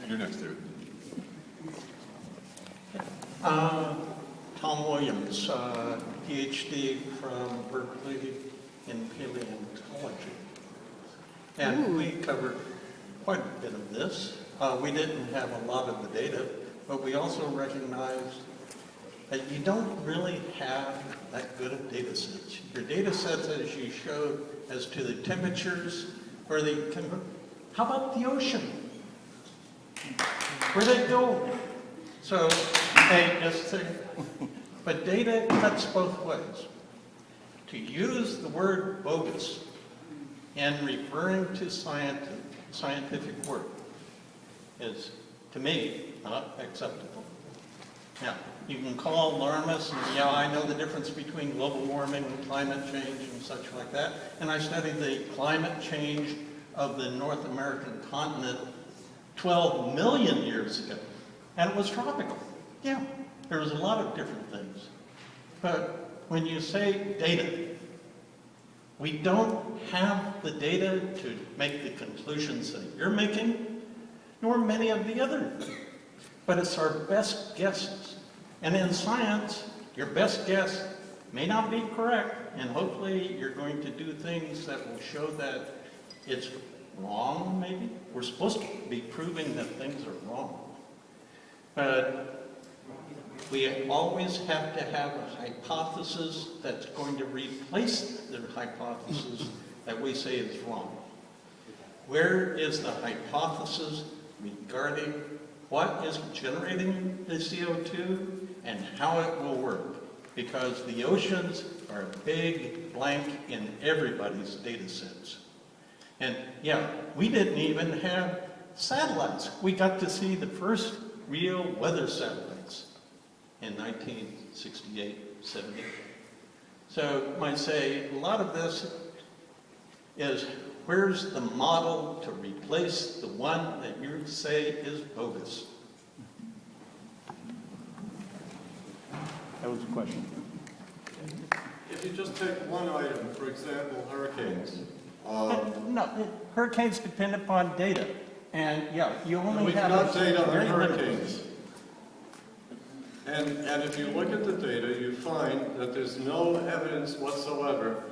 You're next, David. Tom Williams, PhD from Berkeley in paleontology. And we covered quite a bit of this. We didn't have a lot of the data, but we also recognized that you don't really have that good of data sets. Your data sets, as you showed, as to the temperatures, or how about the ocean? Where they go? So, hey, just say, but data cuts both ways. To use the word bogus in referring to scientific work is, to me, not acceptable. Now, you can call alarmists, and yeah, I know the difference between global warming and climate change and such like that, and I studied the climate change of the North American continent 12 million years ago, and it was tropical. Yeah, there was a lot of different things. But when you say data, we don't have the data to make the conclusions that you're making, nor many of the other. But it's our best guesses. And in science, your best guess may not be correct, and hopefully you're going to do things that will show that it's wrong, maybe. We're supposed to be proving that things are wrong. But we always have to have a hypothesis that's going to replace the hypothesis that we say is wrong. Where is the hypothesis regarding what is generating the CO2 and how it will work? Because the oceans are a big blank in everybody's data sets. And yeah, we didn't even have satellites. We got to see the first real weather satellites in 1968, 70. So I might say a lot of this is, where's the model to replace the one that you say is bogus? That was a question. If you just take one item, for example, hurricanes. No, hurricanes depend upon data. And yeah, you only We've have got data on very limited. hurricanes. And if you look at the data, you find that there's no evidence whatsoever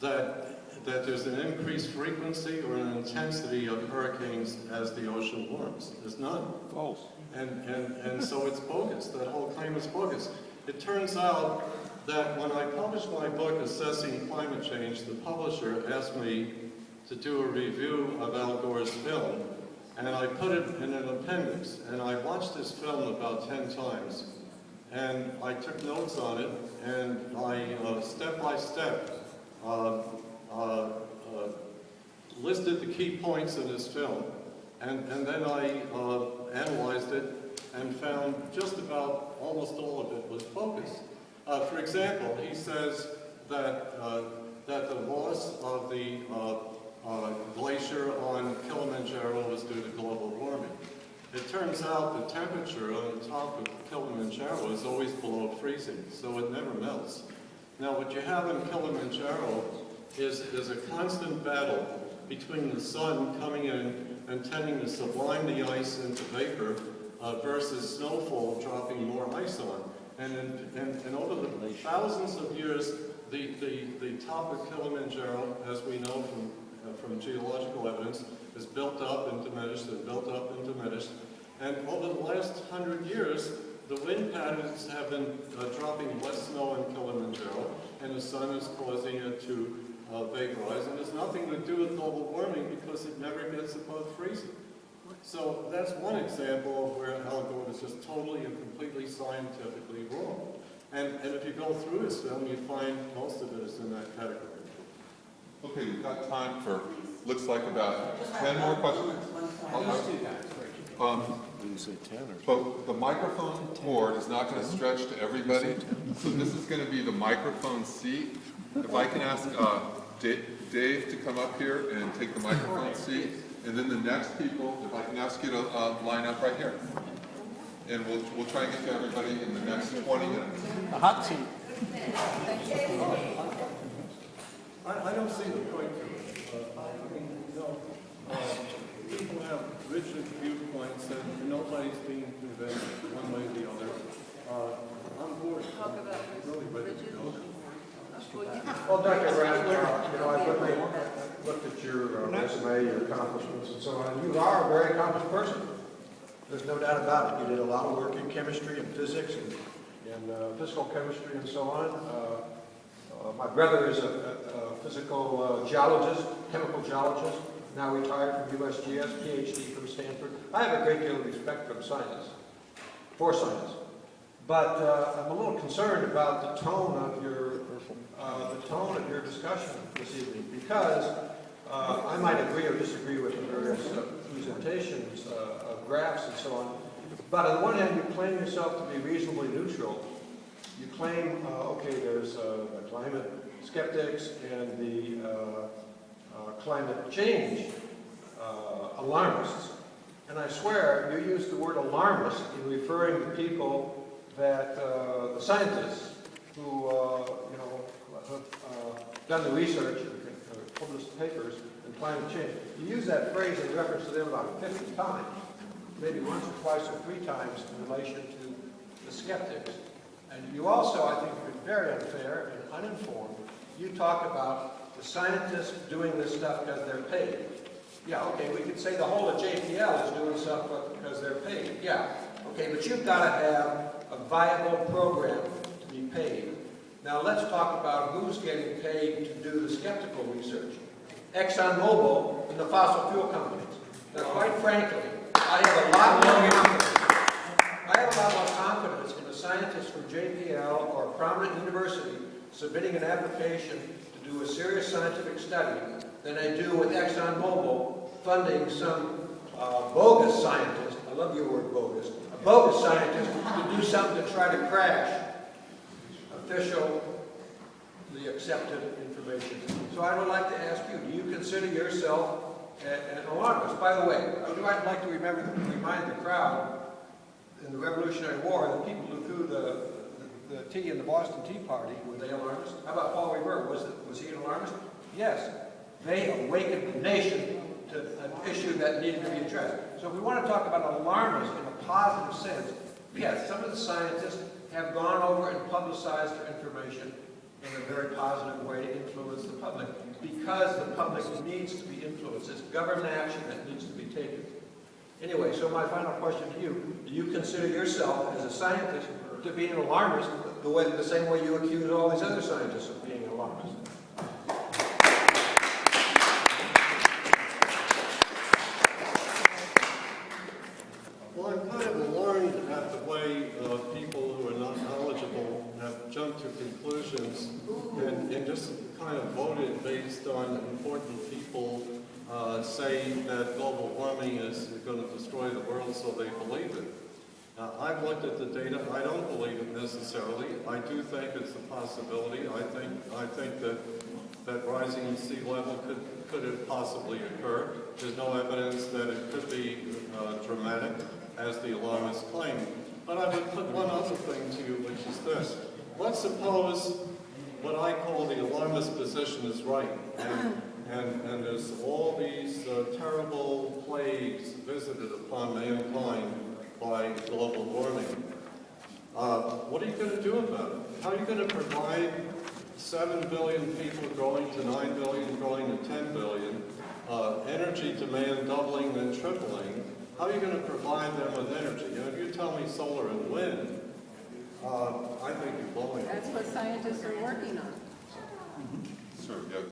that there's an increased frequency or an intensity of hurricanes as the ocean warms. There's none. False. And so it's bogus. That whole claim is bogus. It turns out that when I published my book, Assessing Climate Change, the publisher asked me to do a review of Al Gore's film, and I put it in an appendix. And I watched this film about 10 times, and I took notes on it, and I, step by step, listed the key points in this film, and then I analyzed it and found just about almost all of it was bogus. For example, he says that the loss of the glacier on Kilimanjaro was due to global warming. It turns out the temperature on the top of Kilimanjaro is always below freezing, so it never melts. Now, what you have in Kilimanjaro is a constant battle between the sun coming in and tending to sublime the ice into vapor versus snowfall dropping more ice on. And over the thousands of years, the top of Kilimanjaro, as we know from geological evidence, is built up and diminished and built up and diminished. And over the last 100 years, the wind patterns have been dropping less snow in Kilimanjaro, and the sun is causing it to vaporize. And there's nothing to do with global warming because it never gets above freezing. So that's one example of where Al Gore was just totally and completely scientifically wrong. And if you go through his film, you find most of it is in that category. Okay, we've got time for, looks like about 10 more questions. But the microphone cord is not going to stretch to everybody, so this is going to be the microphone seat. If I can ask Dave to come up here and take the microphone seat, and then the next people, if I can ask you to line up right here. And we'll try and get to everybody in the next 20 minutes. The hot seat. I don't see the point to it. People have rigid viewpoints and nobody's being convinced one way or the other, I'm bored. Talk about Really ready to rigid. go. Well, Dr. Rapp, I've really looked at your resume, your accomplishments and so on. You are a very accomplished person. There's no doubt about it. You did a lot of work in chemistry and physics and physical chemistry and so on. My brother is a physical geologist, chemical geologist, now retired from USGS, PhD from Stanford. I have a great deal of respect for science. But I'm a little concerned about the tone of your discussion this evening, because I might agree or disagree with the various presentations of graphs and so on. But on the one hand, you claim yourself to be reasonably neutral. You claim, okay, there's the climate skeptics and the climate change alarmists. And I swear you use the word alarmist in referring to people that the scientists who have done the research and published papers in climate change. You use that phrase in reference to them about 50 times, maybe once or twice or 3 times in relation to the skeptics. And you also, I think, have been very unfair and uninformed. You talk about the scientists doing this stuff because they're paid. Yeah, okay, we could say the whole of JPL is doing stuff because they're paid. Yeah, okay, but you've got to have a viable program to be paid. Now let's talk about who's getting paid to do the skeptical research. ExxonMobil and the fossil fuel companies. Now, quite frankly, I have a lot more confidence in a scientist from JPL or a prominent university submitting an application to do a serious scientific study than I do with ExxonMobil funding some bogus scientist, I love your word bogus, a bogus scientist to do something to try to crash officially accepted information. So I would like to ask you, do you consider yourself an alarmist? By the way, I'd like to remind the crowd, in the Revolutionary War, the people who threw the tea in the Boston Tea Party, were they alarmists? How about Paul Revere? Was he an alarmist? Yes. They awakened the nation to an issue that needed to be addressed. So if we want to talk about alarmists in a positive sense, yes, some of the scientists have gone over and publicized their information in a very positive way to influence the public, because the public needs to be influenced. It's government action that needs to be taken. Anyway, so my final question to you, do you consider yourself as a scientist to be an alarmist the same way you accuse all these other scientists of being alarmists? Well, I'm kind of alarmed at the way people who are not knowledgeable have jumped to conclusions and just kind of voted based on important people saying that global warming is going to destroy the world, so they believe it. I've looked at the data. I don't believe it necessarily. I do think it's a possibility. I think that rising sea level could it possibly occur. There's no evidence that it could be dramatic, as the alarmists claim. But I would put one other thing to you, which is this. Let's suppose what I call the alarmist position is right, and there's all these terrible plagues visited upon mankind by global warming. What are you going to do about it? How are you going to provide 7 billion people growing to 9 billion, growing to 10 billion, energy demand doubling and tripling? How are you going to provide them with energy? And if you tell me solar and wind, I think you're blowing it. That's what scientists are working on. Sure, yeah.